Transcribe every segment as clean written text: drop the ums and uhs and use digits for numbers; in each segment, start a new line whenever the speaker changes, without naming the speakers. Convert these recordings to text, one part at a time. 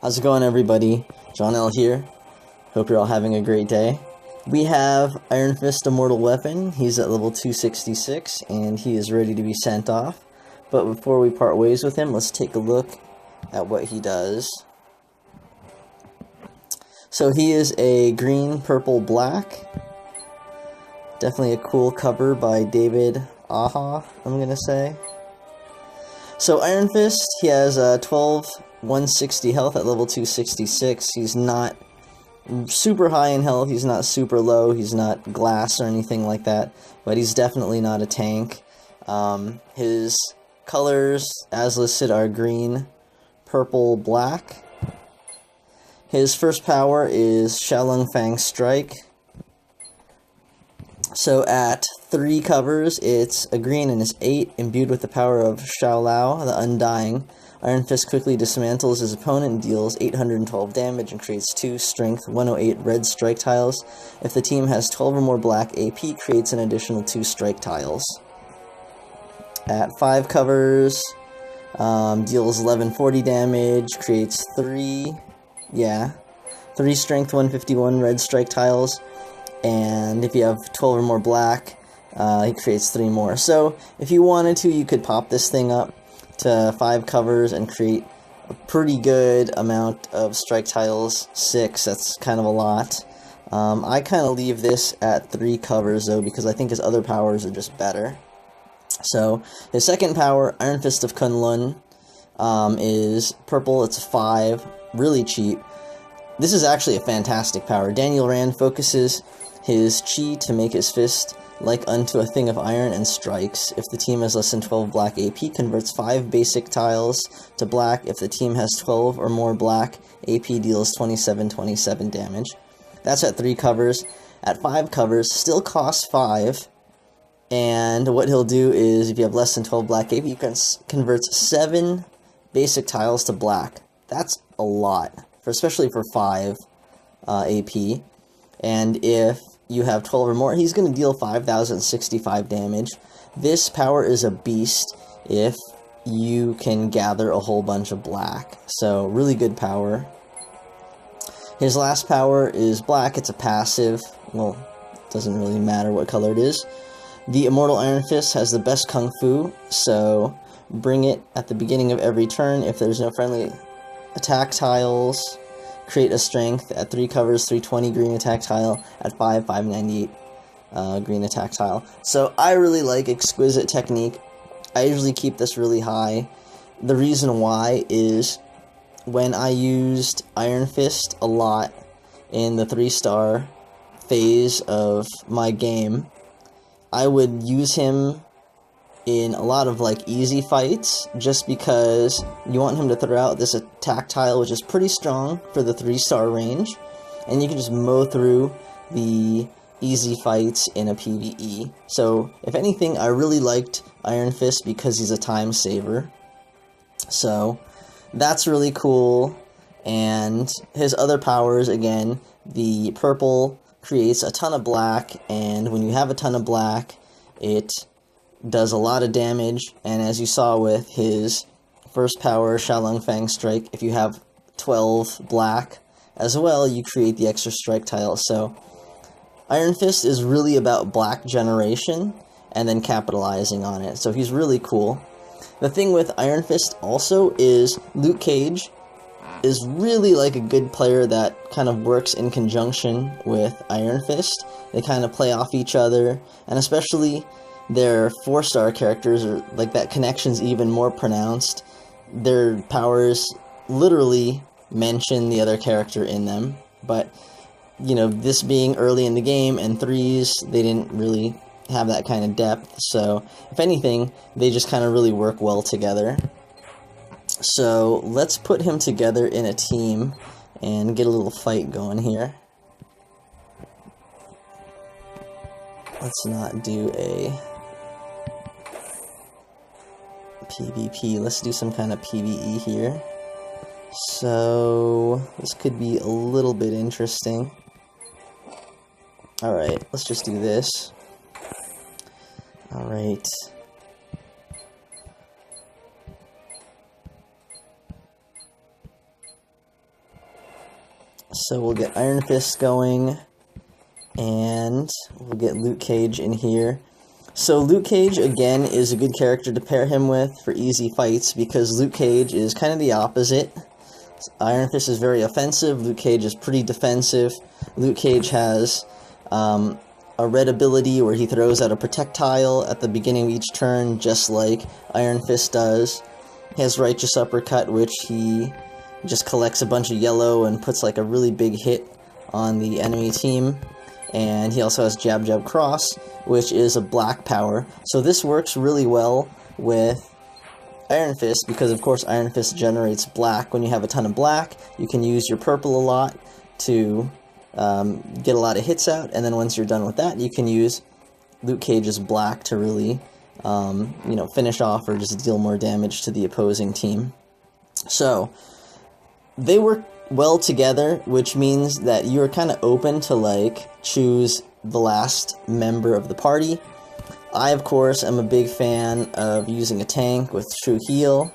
How's it going, everybody? John L. here. Hope you're all having a great day. We have Iron Fist Immortal Weapon. He's at level 266, and he is ready to be sent off. But before we part ways with him, let's take a look at what he does. So he is a green, purple, black. Definitely a cool cover by David Aha, I'm going to say. So Iron Fist, he has 160 health at level 266. He's not super high in health, he's not super low, he's not glass or anything like that, but he's definitely not a tank. His colors, as listed, are green, purple, black. His first power is Shaolin Fang Strike. So at 3 covers, it's a green and is 8, imbued with the power of Shaolao, the Undying. Iron Fist quickly dismantles his opponent and deals 812 damage and creates 2 strength 108 red strike tiles. If the team has 12 or more black AP, creates an additional 2 strike tiles. At 5 covers, deals 1140 damage, creates 3 strength 151 red strike tiles, and if you have 12 or more black, he creates 3 more. So if you wanted to, you could pop this thing up to 5 covers and create a pretty good amount of strike tiles. 6, that's kind of a lot. I kind of leave this at 3 covers though, because I think his other powers are just better. So his second power, Iron Fist of Kunlun, is purple. It's 5, really cheap. This is actually a fantastic power. Daniel Rand focuses his chi to make his fist like unto a thing of iron and strikes. If the team has less than 12 black AP, converts 5 basic tiles to black. If the team has 12 or more black, AP deals 27 damage. That's at 3 covers. At 5 covers, still costs 5. And what he'll do is, if you have less than 12 black AP, you can convert 7 basic tiles to black. That's a lot, especially for 5 AP. And if you have 12 or more, he's going to deal 5,065 damage. This power is a beast if you can gather a whole bunch of black. So, really good power. His last power is black. It's a passive. Well, it doesn't really matter what color it is. The Immortal Iron Fist has the best Kung Fu, so bring it at the beginning of every turn. If there's no friendly attack tiles, create a strength. At 3 covers, 320 green attack tile. At 5, 598 green attack tile. So I really like Exquisite technique. I usually keep this really high. The reason why is when I used Iron Fist a lot in the 3-star phase of my game, I would use him in a lot of easy fights, just because you want him to throw out this attack tile, which is pretty strong for the 3-star range, and you can just mow through the easy fights in a PvE. So, if anything, I really liked Iron Fist because he's a time saver. So, that's really cool. And his other powers, again, the purple creates a ton of black, and when you have a ton of black, it does a lot of damage. And as you saw with his first power, Shaolin Fang Strike, if you have 12 black as well, you create the extra strike tile. So Iron Fist is really about black generation and then capitalizing on it. So he's really cool. The thing with Iron Fist also is Luke Cage is really a good player that kind of works in conjunction with Iron Fist. They kind of play off each other, and especially their 4-star characters are that connection's even more pronounced. Their powers literally mention the other character in them, but this being early in the game and 3s, they didn't really have that kind of depth. So if anything, they just kind of really work well together. So let's put him together in a team and get a little fight going here. Let's not do a PvP. Let's do some kind of PvE here. So this could be a little bit interesting. Alright, let's just do this. Alright, So we'll get Iron Fist going, and we'll get Luke Cage in here. So Luke Cage, again, is a good character to pair him with for easy fights, because Luke Cage is kind of the opposite. Iron Fist is very offensive, Luke Cage is pretty defensive. Luke Cage has a red ability where he throws out a projectile at the beginning of each turn, just like Iron Fist does. He has Righteous Uppercut, which he just collects a bunch of yellow and puts like a really big hit on the enemy team. And he also has Jab Jab Cross, which is a black power. So this works really well with Iron Fist, because of course Iron Fist generates black. When you have a ton of black, you can use your purple a lot to get a lot of hits out, and then once you're done with that, you can use Luke Cage's black to really, you know, finish off or just deal more damage to the opposing team. So, they work well together, which means that you're kind of open to, like, choose the last member of the party. I, of course, am a big fan of using a tank with True Heal,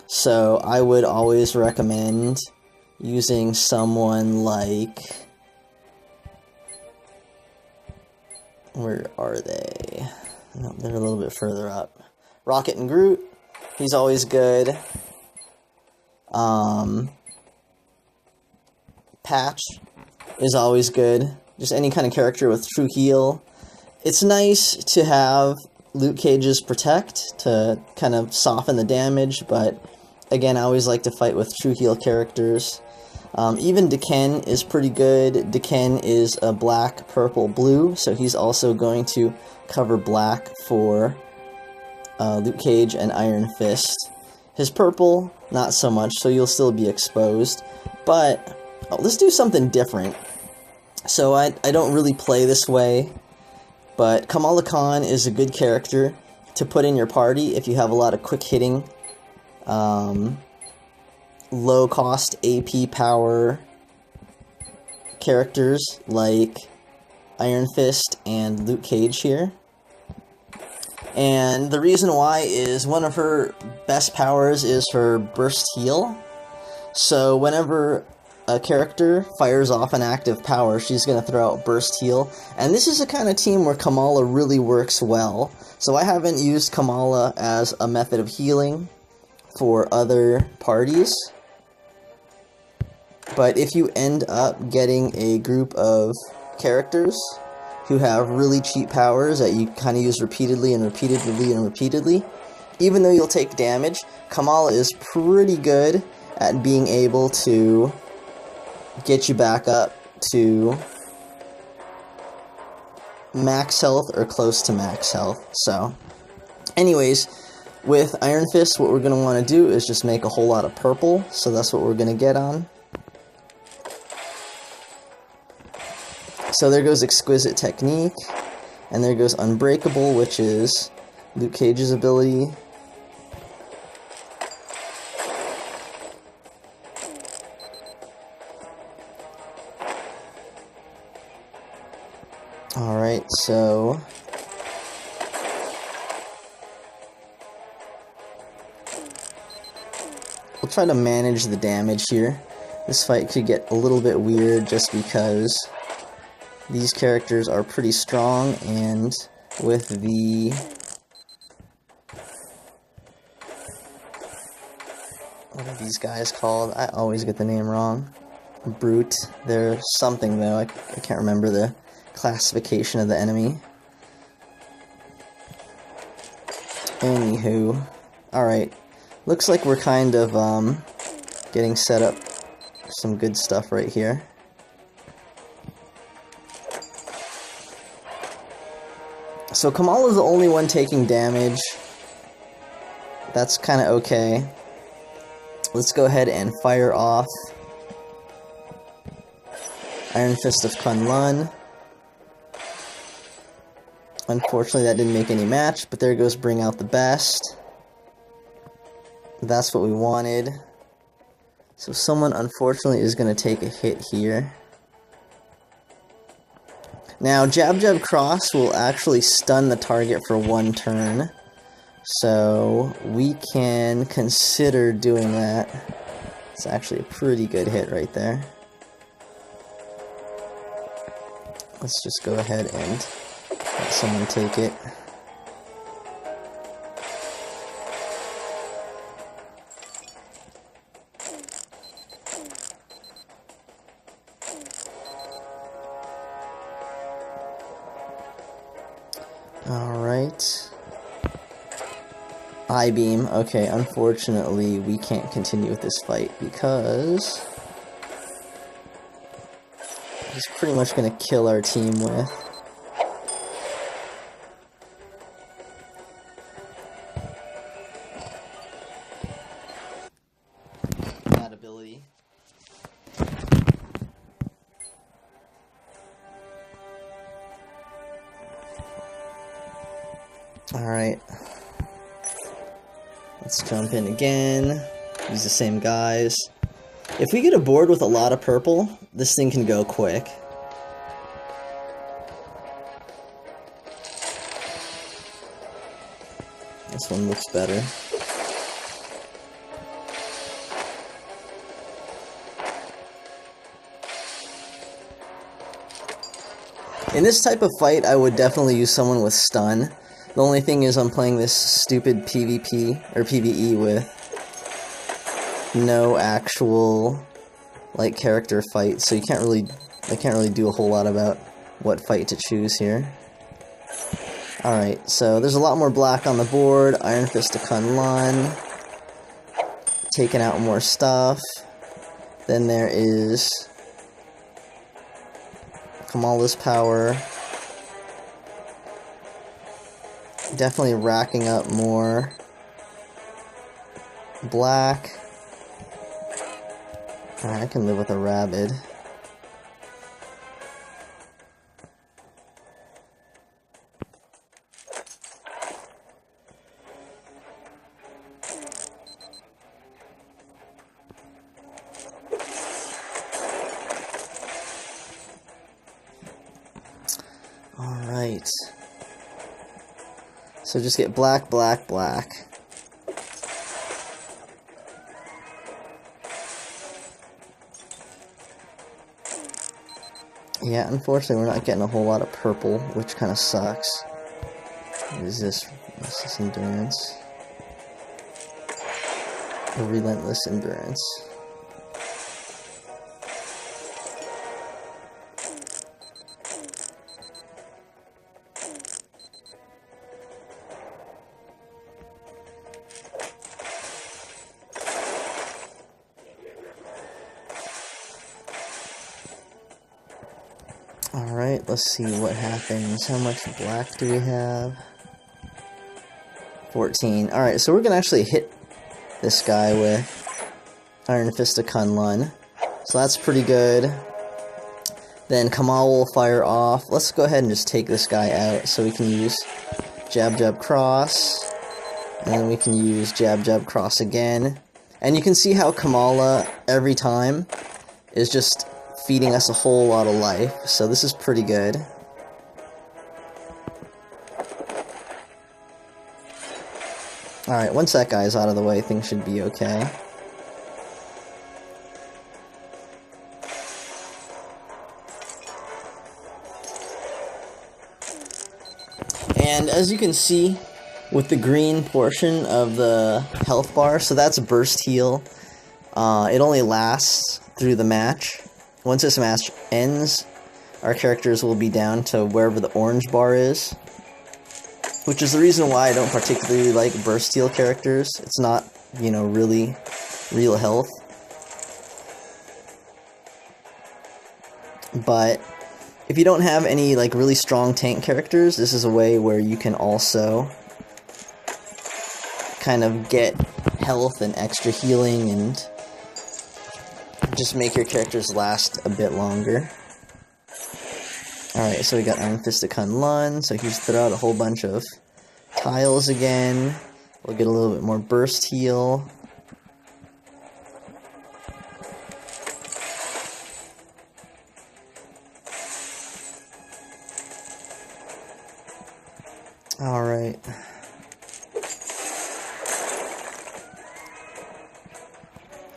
so I would always recommend using someone like... Where are they? No, they're a little bit further up. Rocket and Groot, he's always good. Patch is always good. Just any kind of character with True Heal. It's nice to have Luke Cage's Protect to kind of soften the damage, but again, I always like to fight with True Heal characters. Even Deken is pretty good. Deken is a black, purple, blue, so he's also going to cover black for Luke Cage and Iron Fist. His purple, not so much, so you'll still be exposed. But let's do something different. So I don't really play this way, but Kamala Khan is a good character to put in your party if you have a lot of quick-hitting, low-cost AP power characters like Iron Fist and Luke Cage here. And the reason why is one of her best powers is her Burst Heal. So whenever a character fires off an active power, she's going to throw out Burst Heal. And this is a kind of team where Kamala really works well. So I haven't used Kamala as a method of healing for other parties. But if you end up getting a group of characters who have really cheap powers that you kind of use repeatedly and repeatedly and repeatedly, even though you'll take damage, Kamala is pretty good at being able to get you back up to max health or close to max health. So, anyways, with Iron Fist, what we're going to want to do is just make a whole lot of purple, so that's what we're going to get on. So there goes Exquisite Technique, and there goes Unbreakable, which is Luke Cage's ability. Alright, so we'll try to manage the damage here. This fight could get a little bit weird just because these characters are pretty strong, and with the what are these guys called? I always get the name wrong. Brute. They're something though. I can't remember the classification of the enemy. Anywho, alright. Looks like we're kind of getting set up for some good stuff right here. So Kamala's the only one taking damage. That's kind of okay. Let's go ahead and fire off Iron Fist of Kunlun. Unfortunately, that didn't make any match, but there goes Bring Out the Best. That's what we wanted. So someone, unfortunately, is going to take a hit here. Now, Jab Jab Cross will actually stun the target for one turn. So, we can consider doing that. It's actually a pretty good hit right there. Let's just go ahead and let someone take it. Alright. I-beam. Okay, unfortunately, we can't continue with this fight because he's pretty much going to kill our team with. That ability. Alright. Let's jump in again. Use the same guys. If we get a board with a lot of purple, this thing can go quick. This one looks better. In this type of fight, I would definitely use someone with stun. The only thing is I'm playing this stupid PvP, or PvE with no actual, like, character fight, so I can't really do a whole lot about what fight to choose here. Alright, so there's a lot more black on the board. Iron Fist to Kunlun. Taking out more stuff. Then there is Kamala's power. Definitely racking up more black. Alright, I can live with a rabid. Alright. So just get black, black, black. Yeah, unfortunately we're not getting a whole lot of purple, which kind of sucks. What is this? What's this endurance? A relentless endurance. Alright, let's see what happens. How much black do we have? 14. Alright, so we're gonna actually hit this guy with Iron Fist to Kunlun. So that's pretty good. Then Kamala will fire off. Let's go ahead and just take this guy out so we can use Jab Jab Cross. And then we can use Jab Jab Cross again. And you can see how Kamala, every time, is just feeding us a whole lot of life, so this is pretty good. Alright, once that guy's out of the way, things should be okay. And as you can see, with the green portion of the health bar, so that's a burst heal. It only lasts through the match. Once this match ends, our characters will be down to wherever the orange bar is. Which is the reason why I don't particularly like burst heal characters. It's not, you know, really real health. But if you don't have any, like, really strong tank characters, this is a way where you can also kind of get health and extra healing and just make your characters last a bit longer. Alright, so we got Iron Fist to Kunlun, so he's throw out a whole bunch of tiles again. We'll get a little bit more burst heal. Alright.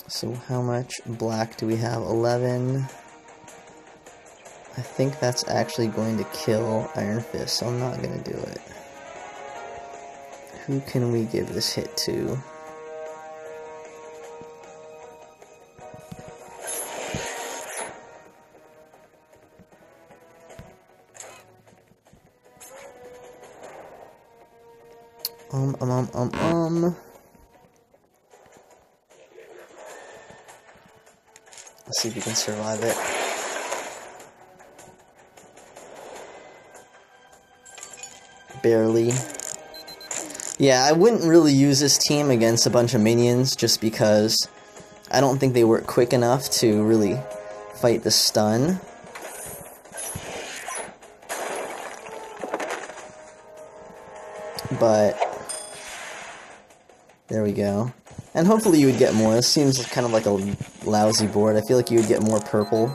So how much black do we have? 11. I think that's actually going to kill Iron Fist, so I'm not going to do it. Who can we give this hit to? Let's see if you can survive it. Barely. Yeah, I wouldn't really use this team against a bunch of minions just because I don't think they work quick enough to really fight the stun. But there we go. And hopefully you would get more. This seems kind of like a lousy board. I feel like you would get more purple.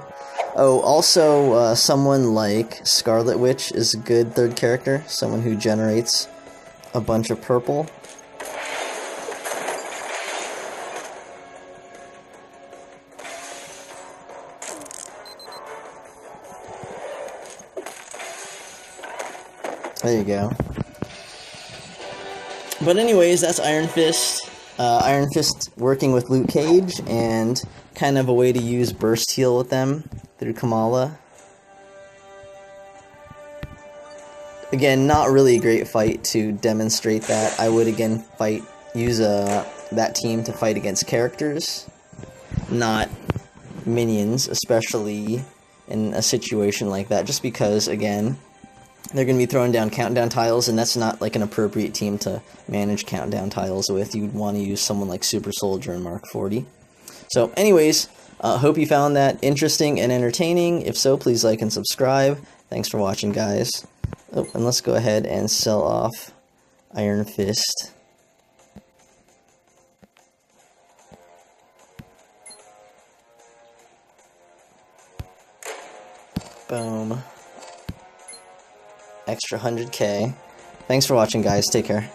Oh, also, someone like Scarlet Witch is a good third character. Someone who generates a bunch of purple. There you go. But anyways, that's Iron Fist. Iron Fist working with Luke Cage, and kind of a way to use burst heal with them through Kamala. Again, not really a great fight to demonstrate that. I would again use that team to fight against characters, not minions, especially in a situation like that, just because, again, they're going to be throwing down countdown tiles, and that's not like an appropriate team to manage countdown tiles with. You'd want to use someone like Super Soldier and Mark 40. So anyways, hope you found that interesting and entertaining. If so, please like and subscribe. Thanks for watching, guys. Oh, and let's go ahead and sell off Iron Fist. Boom. Extra 100k. Thanks for watching, guys. Take care.